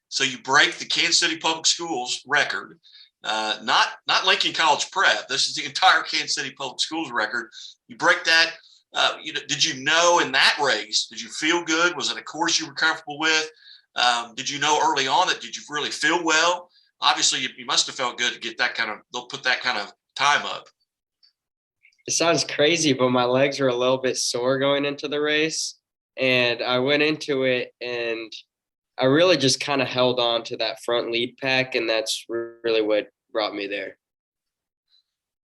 S2: So you break the Kansas City Public Schools record, not Lincoln College Prep. This is the entire Kansas City Public Schools record. You break that. Did you know in that race, did you feel good? Was it a course you were comfortable with? Did you know early on that, did you really feel well? Obviously, you must have felt good to get that they'll put that kind of time up.
S11: It sounds crazy, but my legs were a little bit sore going into the race. And I went into it, and I really just kind of held on to that front lead pack, and that's really what brought me there.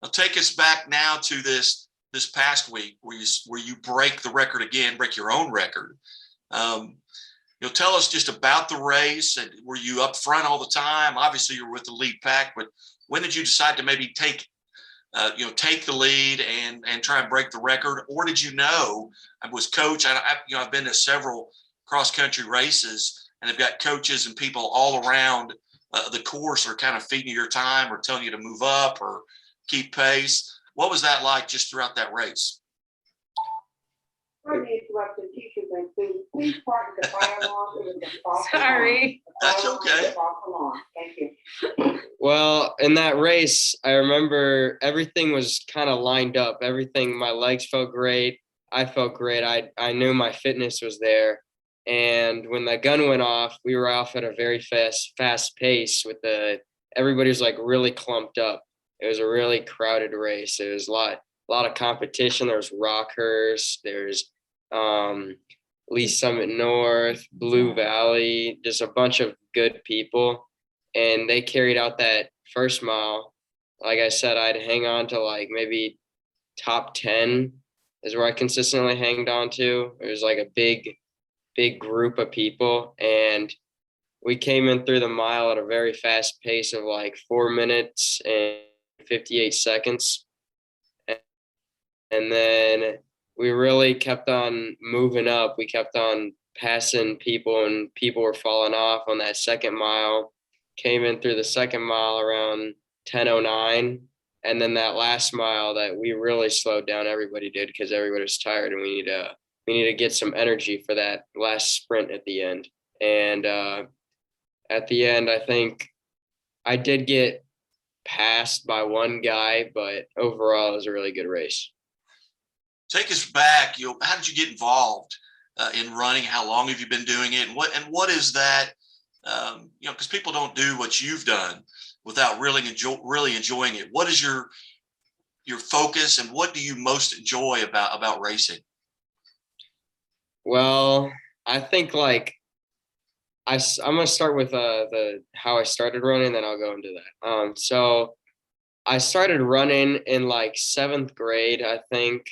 S2: Now take us back now to this past week where you break the record again, break your own record. Tell us just about the race. And were you up front all the time? Obviously, you're with the lead pack, but when did you decide to maybe take the lead and try and break the record? Or did you know, I was coach, I've been to several cross country races. and they've got coaches and people all around the course are kind of feeding you your time or telling you to move up or keep pace. What was that like just throughout that race?
S10: Please park the fire alarm. Sorry.
S2: That's okay.
S10: Thank you.
S11: Well, in that race, I remember everything was kind of lined up. Everything, my legs felt great. I felt great. I knew my fitness was there. And when the gun went off, we were off at a very fast pace everybody was like really clumped up. It was a really crowded race. There was a lot of competition. There was Rockhurst, there's Lee Summit North, Blue Valley, just a bunch of good people. And they carried out that first mile. Like I said, I'd hang on to like maybe top 10 is where I consistently hanged on to. It was like a big group of people. And we came in through the mile at a very fast pace of like 4 minutes and 58 seconds. And then we really kept on moving up. We kept on passing people, and people were falling off on that second mile. Came in through the second mile around 10:09. And then that last mile that we really slowed down, everybody did, because everybody was tired, and we need to get some energy for that last sprint at the end. And at the end, I think I did get passed by one guy, but overall it was a really good race.
S2: Take us back. How did you get involved in running? How long have you been doing it? And what is that? Because people don't do what you've done without really enjoying it. What is your focus, and what do you most enjoy about racing?
S11: Well, I think like I'm gonna start with the how I started running, then I'll go into that. So I started running in like 7th grade, I think.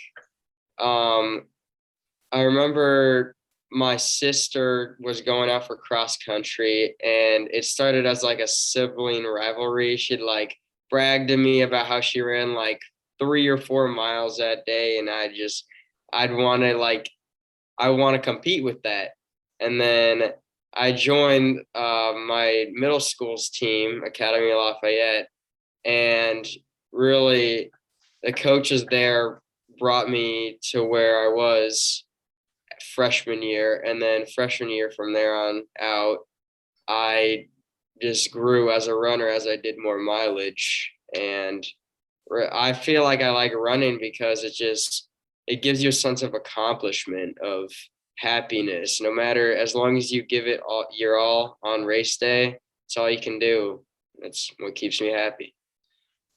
S11: I remember my sister was going out for cross country, and it started as like a sibling rivalry. She'd like brag to me about how she ran like 3 or 4 miles that day, and I want to compete with that. And then I joined my middle school's team, Academy of Lafayette, and really the coaches there brought me to where I was freshman year. And then freshman year from there on out, I just grew as a runner as I did more mileage. And I feel like I like running because it gives you a sense of accomplishment, of happiness. No matter, as long as you give it all your all on race day, it's all you can do. That's what keeps me happy.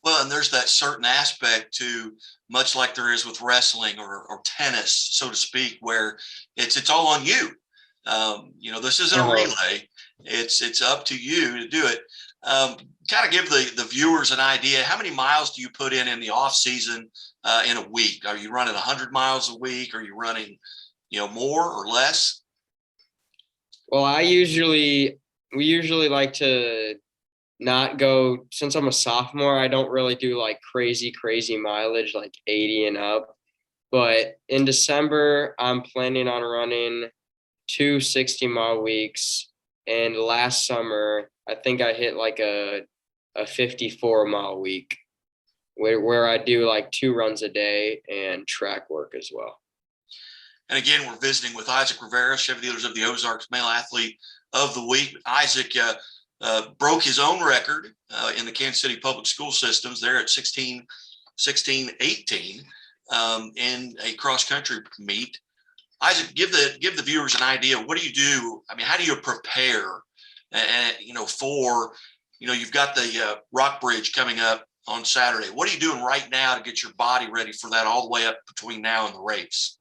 S2: Well, and there's that certain aspect to, much like there is with wrestling or tennis, so to speak, where it's all on you. This isn't a relay. It's up to you to do it. Kind of give the viewers an idea. How many miles do you put in the off season in a week? Are you running 100 miles a week? Are you running, more or less?
S11: Well, we usually like to not go, since I'm a sophomore, I don't really do like crazy mileage, like 80 and up. But in December, I'm planning on running 2 60-mile weeks. And last summer, I think I hit like a 54-mile week where I do like 2 runs a day and track work as well.
S2: And again, we're visiting with Isaac Rivera, Chevy Dealers of the Ozarks Male Athlete of the Week. Isaac broke his own record in the Kansas City public school systems there at 16:18 in a cross-country meet. Isaac, give the viewers an idea. What do you do? I mean, how do you prepare? For you've got the Rock Bridge coming up on Saturday. What are you doing right now to get your body ready for that all the way up between now and the race?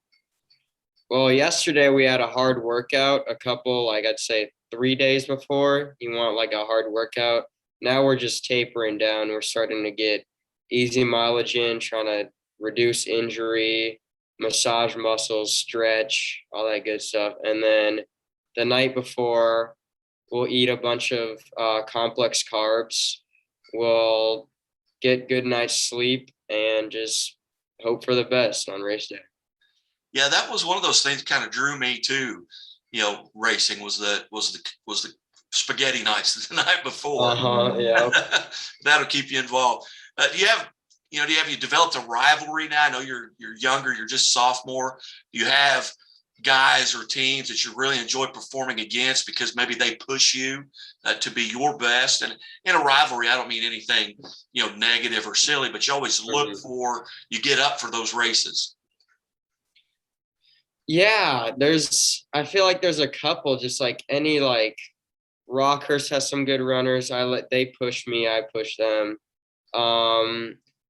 S11: Well, yesterday we had a hard workout, a couple, like I'd say 3 days before. You want like a hard workout. Now we're just tapering down. We're starting to get easy mileage in, trying to reduce injury, massage muscles, stretch, all that good stuff. And then the night before, we'll eat a bunch of complex carbs. We'll get good night's sleep and just hope for the best on race day.
S2: Yeah, that was one of those things that kind of drew me too. racing was the spaghetti nights the night before.
S11: Yeah.
S2: That'll keep you involved. Do you developed a rivalry now? I know you're younger, you're just sophomore. Do you have guys or teams that you really enjoy performing against because maybe they push you to be your best? And in a rivalry, I don't mean anything, negative or silly, but you always look for, you get up for those races.
S11: Yeah, I feel like there's a couple, just like any, like Rockhurst has some good runners. They push me, I push them.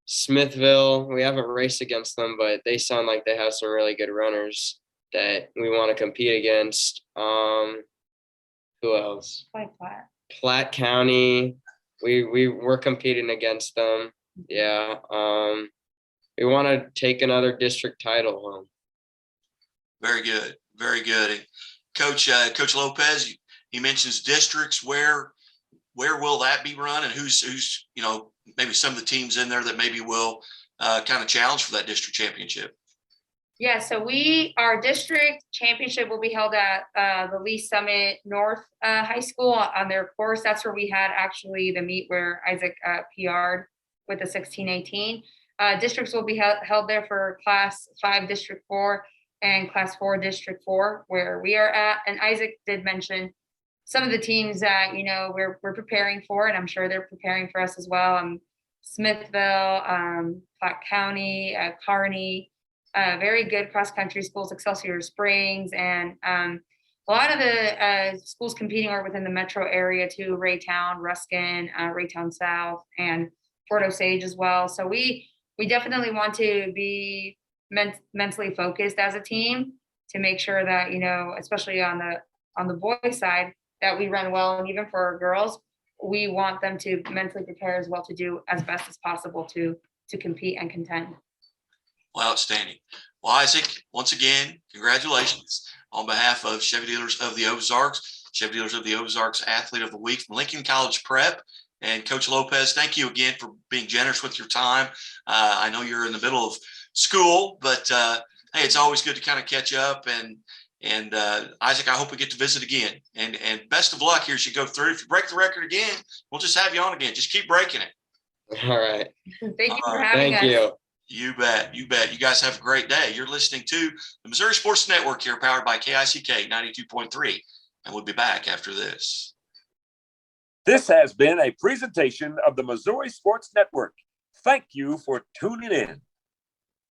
S11: Smithville, we haven't raced against them, but they sound like they have some really good runners that we want to compete against. Who else? Platte County. We're competing against them. Yeah. We want to take another district title home.
S2: Very good. Very good. And Coach Lopez, he mentions districts. Where will that be run, and who's maybe some of the teams in there that maybe will kind of challenge for that district championship?
S10: Yeah, so our district championship will be held at the Lee Summit North High School on their course. That's where we had actually the meet where Isaac PR'd with the 16-18. Districts will be held there for Class 5 District 4 and Class 4 District 4, where we are at. And Isaac did mention some of the teams that we're preparing for, and I'm sure they're preparing for us as well. Smithville, Platte County, Kearney. Very good cross-country schools, Excelsior Springs, and a lot of the schools competing are within the metro area too, Raytown, Ruskin, Raytown South, and Fort Osage as well. So we definitely want to be mentally focused as a team to make sure that, especially on the boys' side, that we run well. And even for our girls, we want them to mentally prepare as well to do as best as possible to compete and contend.
S2: Well, outstanding. Well, Isaac, once again, congratulations on behalf of Chevy Dealers of the Ozarks, Chevy Dealers of the Ozarks Athlete of the Week from Lincoln College Prep. And Coach Lopez, thank you again for being generous with your time. I know you're in the middle of school, but hey, it's always good to kind of catch up. And Isaac, I hope we get to visit again. And best of luck here as you go through. If you break the record again, we'll just have you on again. Just keep breaking it.
S11: All right.
S10: Thank you for having us.
S11: Thank you.
S2: You bet. You bet. You guys have a great day. You're listening to the Missouri Sports Network here, powered by KICK 92.3. And we'll be back after this.
S1: This has been a presentation of the Missouri Sports Network. Thank you for tuning in.